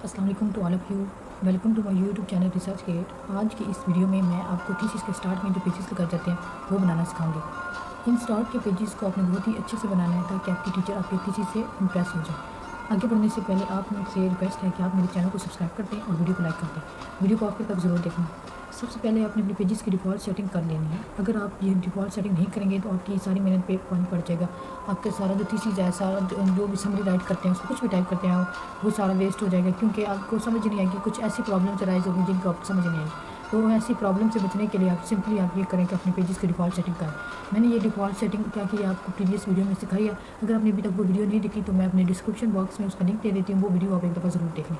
अस्सलाम वालेकुम to all of you. Welcome to my YouTube channel research gate. आज की इस वीडियो में मैं आपको थीसिस के स्टार्ट में जो पेजेस लगाए जाते हैं वो बनाना सिखाऊंगी। इन स्टार्ट के पेजेस को आपने बहुत ही अच्छे से बनाना है ताकि आपकी टीचर आपके थीसिस से इम्प्रेस हो जाए। आगे बढ़ने से पहले आप मुझसे रिक्वेस्ट है कि आप मेरे चैनल को सब्सक्राइब कर दें और वीडियो को लाइक कर दें। वीडियो को आखिर तक ज़रूर देखना। सबसे पहले आपने अपने पेजेस की डिफ़ॉल्ट सेटिंग कर लेनी है। अगर आप ये डिफ़ॉल्ट सेटिंग नहीं करेंगे तो आपकी सारी मेहनत पे पानी पड़ जाएगा। आपका सारा जो थीसिस है, सारा जो भी समरी राइट करते हैं, उसको कुछ भी टाइप करते हैं, वो सारा वेस्ट हो जाएगा, क्योंकि आपको समझ नहीं आएगी। कुछ ऐसी प्रॉब्लम्स अराइज होगी जिनको आपको समझ नहीं आएगी। तो ऐसी प्रॉब्लम से बचने के लिए आप सिंपली आप ये करें कि अपने पेजेस की डिफ़ॉल्ट सेटिंग करें। मैंने ये डिफ़ॉल्ट सेटिंग क्या की आपको प्रीवियस वीडियो में सिखाई है। अगर आपने अभी तक वो वीडियो नहीं देखी तो मैं अपने डिस्क्रिप्शन बॉक्स में उसका लिंक दे देती हूँ, वो वीडियो आप एक दफ़ा ज़रूर देख लें।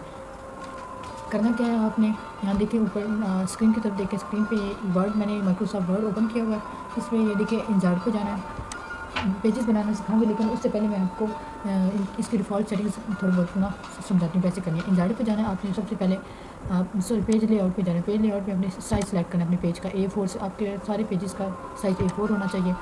करना क्या है, आपने यहाँ देखिए ऊपर स्क्रीन की तरफ देखिए, स्क्रीन पे ये वर्ड मैंने माइक्रोसॉफ्ट वर्ड ओपन किया हुआ है। इसमें ये देखिए इंसर्ट पे जाना है। पेजेस बनाना सिखाऊंगी, लेकिन उससे पहले मैं आपको इसकी डिफ़ॉल्ट सेटिंग्स थोड़ी बहुत ना समझाती हूँ कैसे करनी है। इंसर्ट पे जाना है आपने। सबसे पहले आप पेज लेआउट पे जाना है। पेज लेआउट पे अपने साइज़ सेलेक्ट करना है अपने पेज का। A4 से आपके सारे पेजेस का साइज़ A4 होना चाहिए।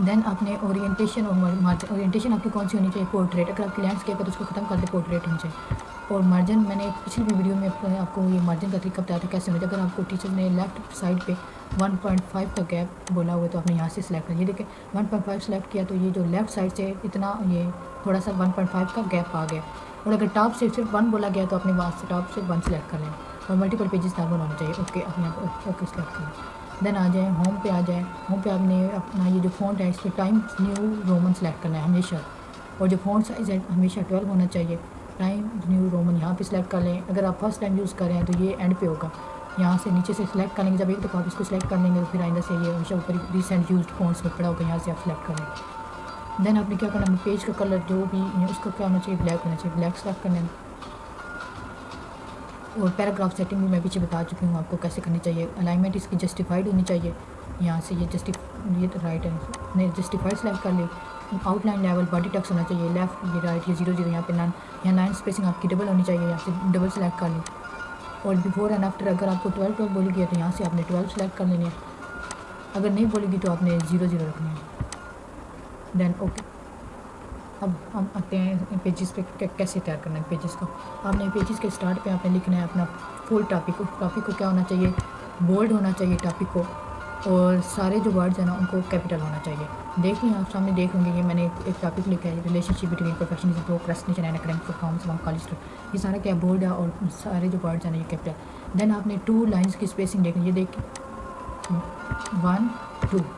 देन आपने ओरिएंटेशन और मार्जिन। ओरिएंटेशन आपकी कौन सी होनी चाहिए? पोर्ट्रेट। अगर आपकी लैंडस्केप है तो उसको ख़त्म कर दे, पोर्ट्रेट होनी चाहिए। और मार्जिन मैंने पिछली वीडियो में आपको ये मार्जिन का तरीका बताया था कैसे होना चाहिए। अगर आपको टीचर ने लेफ्ट साइड पे 1.5 का गैप बोला हुआ तो आपने यहाँ से सिलेक्ट किया। ये देखिए 1.5 सेलेक्ट किया तो ये जो लेफ़्ट साइड से इतना ये थोड़ा सा 1.5 का गैप आ गया। और अगर टॉप से सिर्फ 1 बोला गया तो आपने वहाँ से टॉप से 1 सेलेक्ट कर लेना। और मल्टीपल पेजेस नॉर्मल होने चाहिए। ओके, अपने ओके सेलेक्ट कर लें। देन आ जाए होम पे। आ जाए होम पे आपने अपना ये जो फ़ॉन्ट है इस पर टाइम्स न्यू रोमन सेलेक्ट करना है हमेशा। और जो फ़ॉन्ट साइज़ है हमेशा 12 होना चाहिए। टाइम्स न्यू रोमन यहाँ पे सिलेक्ट कर लें। अगर आप फर्स्ट टाइम यूज़ कर रहे हैं तो ये एंड पे होगा। यहाँ से नीचे से सिलेक्ट कर लेंगे। जब एक दफ़ा आप इसको सिलेक्ट कर लेंगे तो फिर आइंदा से ये हमेशा ऊपर रिसेंट यूज्ड फ़ॉन्ट्स में पड़ा होगा, यहाँ से आप सिलेक्ट कर लेंगे। देन आपने क्या करना है, पेज का कलर जो भी उसका क्या होना चाहिए, ब्लैक होना चाहिए। ब्लैक सेलेक्ट करना है। और पैराग्राफ सेटिंग भी मैं पीछे बता चुकी हूँ आपको कैसे करनी चाहिए। अलाइनमेंट इसकी जस्टिफाइड होनी चाहिए। यहाँ से ये तो राइट है, नहीं जस्टिफाइड सेलेक्ट कर ले। आउटलाइन लेवल बॉडी टेक्स्ट होना चाहिए। लेफ्ट ये राइट ये 0 0 यहाँ पे नन। यहाँ लाइन स्पेसिंग आपकी डबल होनी चाहिए, यहाँ से डबल सेलेक्ट कर लें। और बिफोर एंड आफ्टर अगर आपको 12 बोलेगी है तो यहाँ से आपने 12 सेलेक्ट कर लेनी है। अगर नहीं बोलेगी तो आपने 0 0 रखनी है। Then okay. अब हम आते हैं पेजेस पे कैसे तैयार करना है पेजेस को। आपने पेजेस के स्टार्ट पे आपने लिखना है अपना फुल टॉपिक। टॉपिक को क्या होना चाहिए, बोल्ड होना चाहिए टॉपिक को। और सारे जो वर्ड्स हैं ना उनको कैपिटल होना चाहिए। देख लें, आप सामने देख होंगे, ये मैंने एक टॉपिक लिखा है, relationship between professionalism procrastination and academic performance among college student. ये सारा क्या बोल्ड है और सारे जो वर्ड्स हैं ना ये कैपिटल। देन आपने 2 लाइन्स की स्पेसिंग देखनी, ये देख 1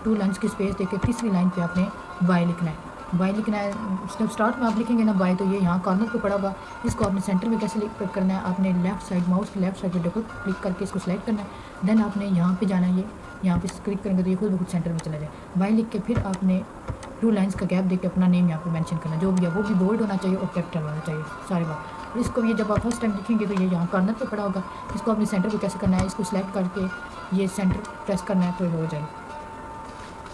2 लाइन्स की स्पेस देख के तीसरी लाइन पे आपने वाई लिखना है। वाई लिखना है। जब स्टार्ट में आप लिखेंगे ना वाई तो ये यहाँ कॉर्नर पे पड़ा हुआ, इसको आपने सेंटर में कैसे करना है, आपने लेफ्ट साइड माउस की लेफ्ट साइड पे डबल क्लिक करके इसको सेलेक्ट करना है। देन आपने यहाँ पे जाना है, ये यहाँ पे क्लिक करेंगे तो ये खुद ब खुद सेंटर में चला जाए। वाई लिख के फिर आपने 2 लाइन्स का गैप देके अपना नेम यहाँ पे मेंशन करना, जो भी है वो भी बोल्ड होना चाहिए और कैपिटल होना चाहिए सारे बात। और इसको ये जब आप फर्स्ट टाइम लिखेंगे तो ये यहाँ कॉर्नर पे पड़ा होगा, इसको अपने सेंटर पे कैसे करना है, इसको सेलेक्ट करके ये सेंटर प्रेस करना है तो हो जाएगा।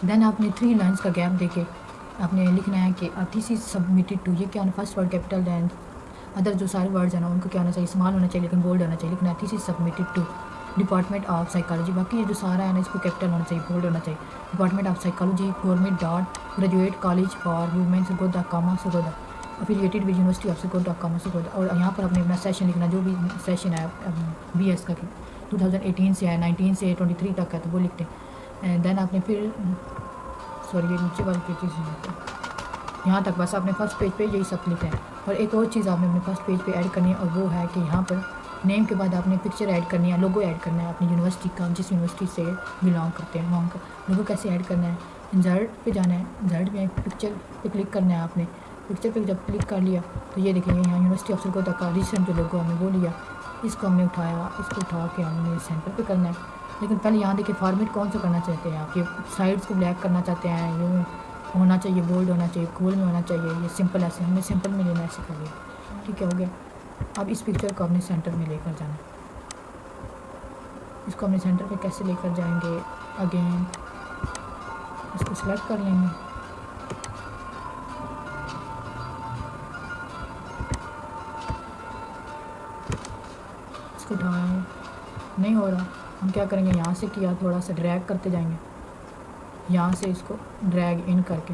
देन आपने 3 लाइन्स का गैप देके आपने लिखना है कि थीसिस सबमिटेड टू, ये क्या होना, first word capital. Then other जो सारे वर्ड्स हैं ना उनको क्या होना चाहिए, स्मॉल होना चाहिए लेकिन बोल्ड होना चाहिए। लिखना है thesis submitted to department of psychology. बाकी ये जो सारा है ना इसको कैपिटल होना चाहिए, बोल्ड होना चाहिए। Department of psychology government dot graduate college for women Sargodha comma Sargodha affiliated with university of Sargodha comma Sargodha. और यहाँ पर अपने अपना सेशन लिखना, जो भी सेशन है BS का 2018 से है, 19 से 23 तक है तो वो लिखते हैं। देन आपने फिर सॉरी ये नीचे वाले पेजेस यहाँ तक बस आपने फर्स्ट पेज पे यही सब लिखना है। और एक और चीज़ आपने अपने फर्स्ट पेज पे ऐड करनी है और वो है कि यहाँ पर नेम के बाद आपने पिक्चर ऐड करनी है, लोगो ऐड करना है अपनी यूनिवर्सिटी का, जिस यूनिवर्सिटी से बिलोंग करते हैं वहाँ का लोगो कैसे ऐड करना है। इंसर्ट पे जाना है, इंसर्ट में पिक्चर पे क्लिक करना है आपने। पिक्चर पे जब क्लिक कर लिया तो ये देखिए यहाँ यूनिवर्सिटी ऑफ सरगोदा का रिसेंट जो लोगो हमने वो लिया, इसको हमने उठाया, इसको उठा के हमने सेंटर पे करना है। लेकिन पहले यहाँ देखिए फॉर्मेट कौन सा करना चाहते हैं आप, ये साइड्स को ब्लैक करना चाहते हैं, यूँ होना चाहिए, बोल्ड होना चाहिए, गोल में होना चाहिए, ये सिंपल ऐसे हमने सिंपल में लेना, ऐसे कर लिया, ठीक है हो गया। अब इस पिक्चर को अपने सेंटर में लेकर जाना, इसको अपने सेंटर पे कैसे लेकर जाएंगे, अगेन इसको सेलेक्ट कर लेंगे, इसको उठाएं, नहीं हो रहा, हम क्या करेंगे, यहाँ से किया थोड़ा सा ड्रैग करते जाएंगे, यहाँ से इसको ड्रैग इन करके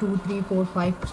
2 3 4 5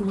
2